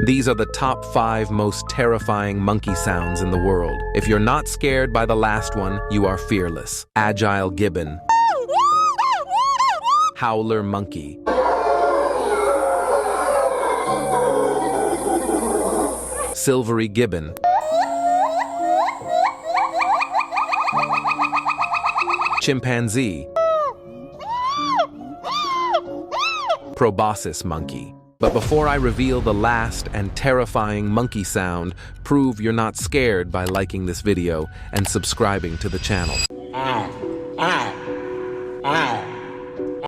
These are the top 5 most terrifying monkey sounds in the world. If you're not scared by the last one, you are fearless. Agile gibbon. Howler monkey. Silvery gibbon. Chimpanzee. Proboscis monkey. But before I reveal the last and terrifying monkey sound, prove you're not scared by liking this video and subscribing to the channel.